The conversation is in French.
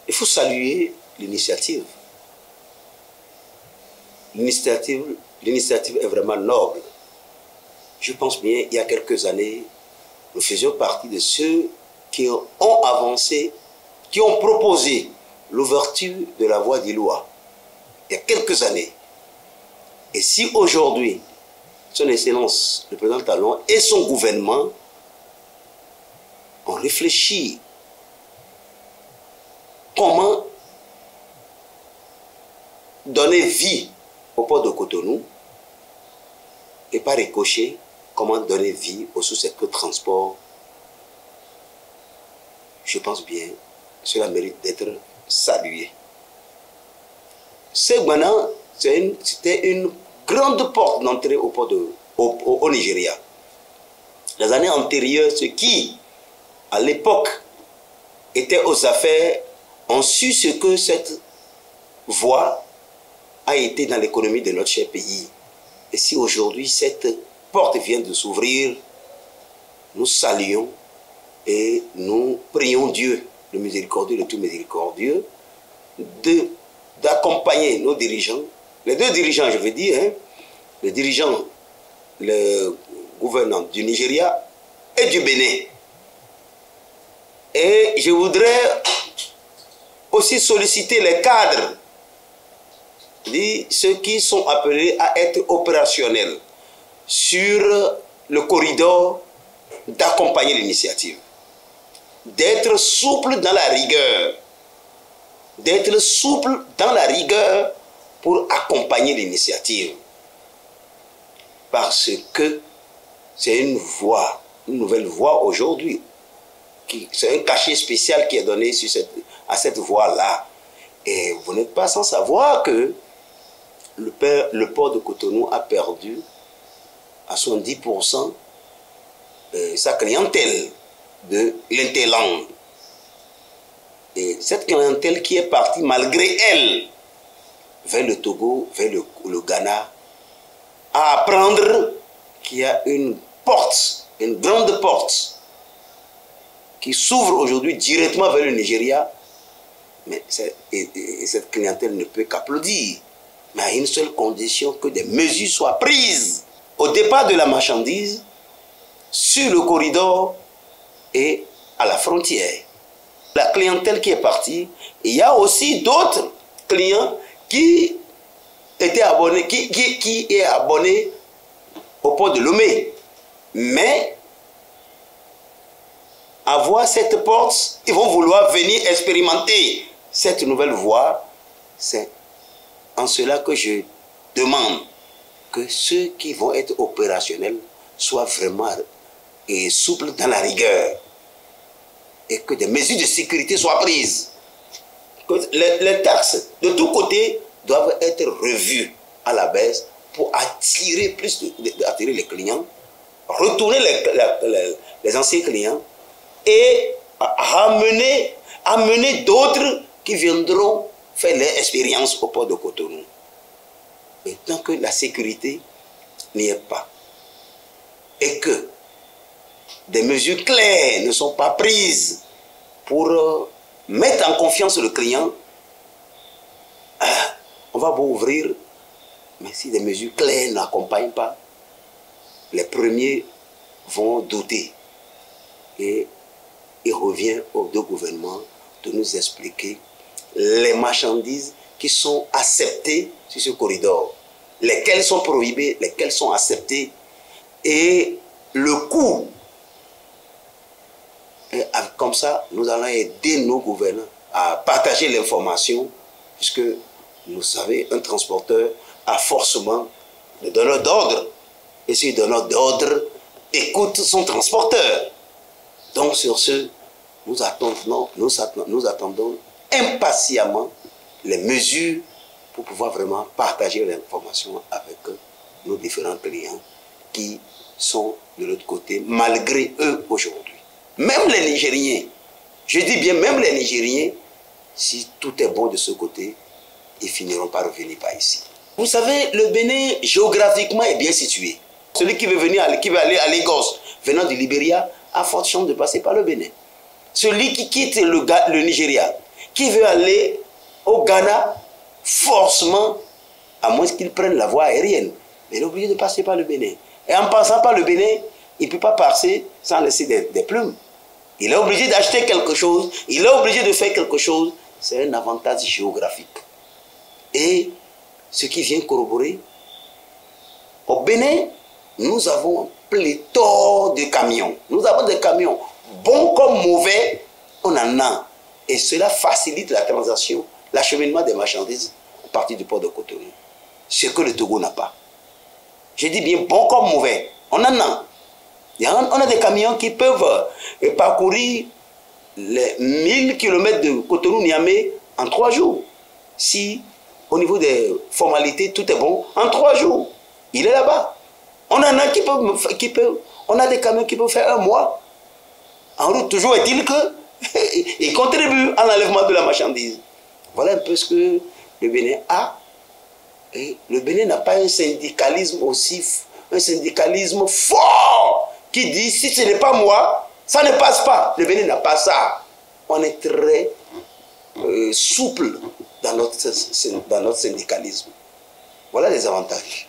Il faut saluer l'initiative. L'initiative est vraiment noble. Je pense bien, il y a quelques années, nous faisions partie de ceux qui ont avancé, qui ont proposé l'ouverture de la voie d'Iloa. Il y a quelques années. Et si aujourd'hui, son Excellence, le président Talon et son gouvernement ont réfléchi comment donner vie au port de Cotonou et par ricochet, comment donner vie au sous-secteur de transport, je pense bien, cela mérite d'être salué. Segouana, c'était une grande porte d'entrée au port au Nigeria. Les années antérieures, ceux qui, à l'époque, étaient aux affaires, ont su ce que cette voie a été dans l'économie de notre cher pays. Et si aujourd'hui cette porte vient de s'ouvrir, nous saluons et nous prions Dieu, le miséricordieux, le tout miséricordieux, d'accompagner nos dirigeants, les deux dirigeants, je veux dire, hein, le gouvernant du Nigeria et du Bénin. Et je voudrais aussi solliciter les cadres, ceux qui sont appelés à être opérationnels sur le corridor, d'accompagner l'initiative, d'être souple dans la rigueur, pour accompagner l'initiative. Parce que c'est une voie, une nouvelle voie aujourd'hui. C'est un cachet spécial qui est donné à cette voie-là. Et vous n'êtes pas sans savoir que le port de Cotonou a perdu à 70% sa clientèle de l'interland. Et cette clientèle qui est partie malgré elle vers le Togo, vers le Ghana, à apprendre qu'il y a une grande porte, qui s'ouvre aujourd'hui directement vers le Nigeria. Mais cette clientèle ne peut qu'applaudir, mais à une seule condition, que des mesures soient prises au départ de la marchandise, sur le corridor et à la frontière. La clientèle qui est partie, il y a aussi d'autres clients qui étaient abonnés, qui est abonné au port de Lomé. Mais à voir cette porte, ils vont vouloir venir expérimenter cette nouvelle voie. C'est en cela que je demande que ceux qui vont être opérationnels soient vraiment souples dans la rigueur et que des mesures de sécurité soient prises. Que les taxes de tous côtés doivent être revues à la baisse pour attirer attirer les clients, retourner les anciens clients et amener d'autres qui viendront faire leur expérience au port de Cotonou. Et tant que la sécurité n'y est pas et que des mesures claires ne sont pas prises pour mettre en confiance le client, on va beau ouvrir, mais si des mesures claires n'accompagnent pas, les premiers vont douter. Et il revient aux deux gouvernements de nous expliquer les marchandises qui sont acceptées sur ce corridor, lesquelles sont prohibées, lesquelles sont acceptées, et le coût. Et comme ça, nous allons aider nos gouvernants à partager l'information, puisque, vous savez, un transporteur a forcément le donneur d'ordre. Et ce donneur d'ordre écoute son transporteur. Donc sur ce, nous attendons impatiemment les mesures pour pouvoir vraiment partager l'information avec nos différents clients qui sont de l'autre côté, malgré eux aujourd'hui. Même les Nigériens, je dis bien même les Nigériens, si tout est bon de ce côté, ils finiront par revenir par ici. Vous savez, le Bénin, géographiquement, est bien situé. Celui qui veut aller à Lagos, venant du Libéria, a forte chance de passer par le Bénin. Celui qui quitte le Nigeria, qui veut aller au Ghana, forcément, à moins qu'il prenne la voie aérienne, mais il est obligé de passer par le Bénin. Et en passant par le Bénin, il ne peut pas passer sans laisser des plumes. Il est obligé d'acheter quelque chose, il est obligé de faire quelque chose. C'est un avantage géographique. Et ce qui vient corroborer, au Bénin, nous avons pléthore de camions. Nous avons des camions, bons comme mauvais, on en a. Et cela facilite la transaction, l'acheminement des marchandises à partir du port de Cotonou. Ce que le Togo n'a pas. Je dis bien bon comme mauvais. On en a. On a des camions qui peuvent parcourir les 1000 km de Cotonou-Niamey en 3 jours. Si au niveau des formalités, tout est bon, en 3 jours, il est là-bas. On en a on a des camions qui peuvent faire 1 mois en route. Toujours est-il qu'ils contribuent à l'enlèvement de la marchandise. Voilà un peu ce que le Bénin a. Et le Bénin n'a pas un syndicalisme un syndicalisme fort qui dit si ce n'est pas moi, ça ne passe pas. Le Bénin n'a pas ça. On est très souple dans notre syndicalisme. Voilà les avantages.